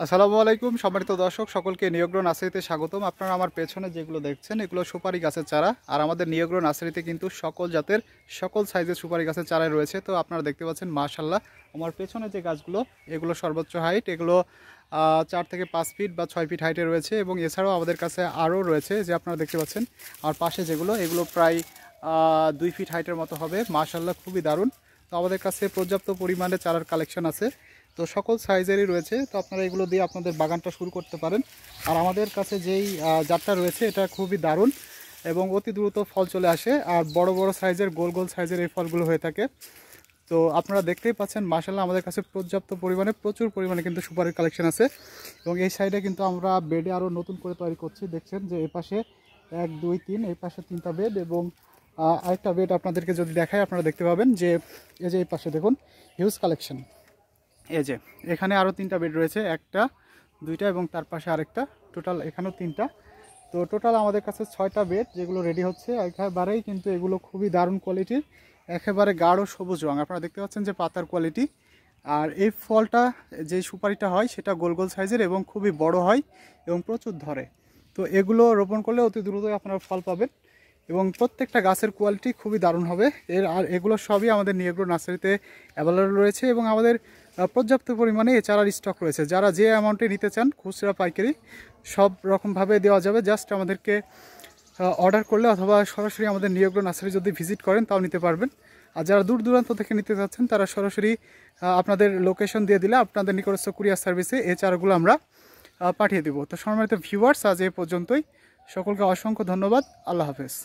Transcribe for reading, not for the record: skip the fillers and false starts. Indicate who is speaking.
Speaker 1: আসসালামু আলাইকুম সম্মানিত দর্শক সকলকে নিয়োগ্র নার্সারিতে স্বাগতম। আপনারা আমার পেছনে যেগুলো দেখছেন এগুলো সুপারি গাছের চারা, আর আমাদের নিয়োগ্র নার্সারিতে কিন্তু সকল জাতের সকল সাইজের সুপারি গাছের চারাই রয়েছে। তো আপনারা দেখতে পাচ্ছেন মাশাআল্লাহ আমার পেছনে যে গাছগুলো এগুলো সর্বোচ্চ হাইট, এগুলো 4 থেকে 5 ফিট বা 6 ফিট হাইটে রয়েছে এবং এছাড়াও আমাদের কাছে আরও রয়েছে যে আপনারা দেখতে পাচ্ছেন। আর পাশে যেগুলো এগুলো প্রায় 2 ফিট হাইটের মতো হবে। মাশাআল্লাহ খুবই দারুণ। তো আমাদের কাছে পর্যাপ্ত পরিমাণে চারার কালেকশন আছে, তো সকল সাইজেরই রয়েছে। তো আপনারা এগুলো দিয়ে আপনাদের বাগানটা শুরু করতে পারেন। আর আমাদের কাছে যেই জাতটা রয়েছে এটা খুবই দারুণ এবং অতি দ্রুত ফল চলে আসে, আর বড় বড় সাইজের গোল গোল সাইজের এই ফলগুলো হয়ে থাকে। তো আপনারা দেখতেই পাচ্ছেন মাশাআল্লাহ আমাদের কাছে পর্যাপ্ত পরিমাণে প্রচুর পরিমাণে কিন্তু সুপারির কালেকশন আছে। এবং এই সাইডে কিন্তু আমরা বেডে আরও নতুন করে তৈরি করছি। দেখছেন যে এই পাশে 1 2 3 এই পাশে 3টা বেড এবং আরেকটা বেড আপনাদেরকে যদি দেখাই আপনারা দেখতে পাবেন যে এই যে এই পাশে দেখুন হিউজ কালেকশন। এই যে এখানে আরও 3টা বেড রয়েছে, 1টা 2টা এবং তার পাশে আরেকটা, টোটাল এখানেও 3টা। তো টোটাল আমাদের কাছে 6টা বেড যেগুলো রেডি হচ্ছে। একেবারেই কিন্তু এগুলো খুবই দারুণ কোয়ালিটির, একেবারে গাঢ় সবুজ রং। আপনারা দেখতে পাচ্ছেন যে পাতার কোয়ালিটি। আর এই ফলটা যে সুপারিটা হয় সেটা গোল গোল সাইজের এবং খুবই বড় হয় এবং প্রচুর ধরে। তো এগুলো রোপণ করলে অতি দ্রুতই আপনারা ফল পাবেন এবং প্রত্যেকটা গাছের কোয়ালিটি খুবই দারুণ হবে। আর এগুলো সবই আমাদের নিয়োগ্র নার্সারিতে অ্যাভেলেবল রয়েছে এবং আমাদের পর্যাপ্ত পরিমাণে এ চারার স্টক রয়েছে। যারা যে অ্যামাউন্টে নিতে চান খুচরা পাইকারি সব রকমভাবে দেওয়া যাবে, জাস্ট আমাদেরকে অর্ডার করলে অথবা সরাসরি আমাদের নিয়োগ্র নার্সারি যদি ভিজিট করেন তাও নিতে পারবেন। আর যারা দূর দূরান্ত থেকে নিতে চাচ্ছেন তারা সরাসরি আপনাদের লোকেশন দিয়ে দিলে আপনাদের নিকটস্থ কুরিয়ার সার্ভিসে এই চারাগুলো আমরা পাঠিয়ে দেব। তো সম্মানিত ভিউয়ার্স, আজ এ পর্যন্তই। সকলকে অসংখ্য ধন্যবাদ। আল্লাহ হাফেজ।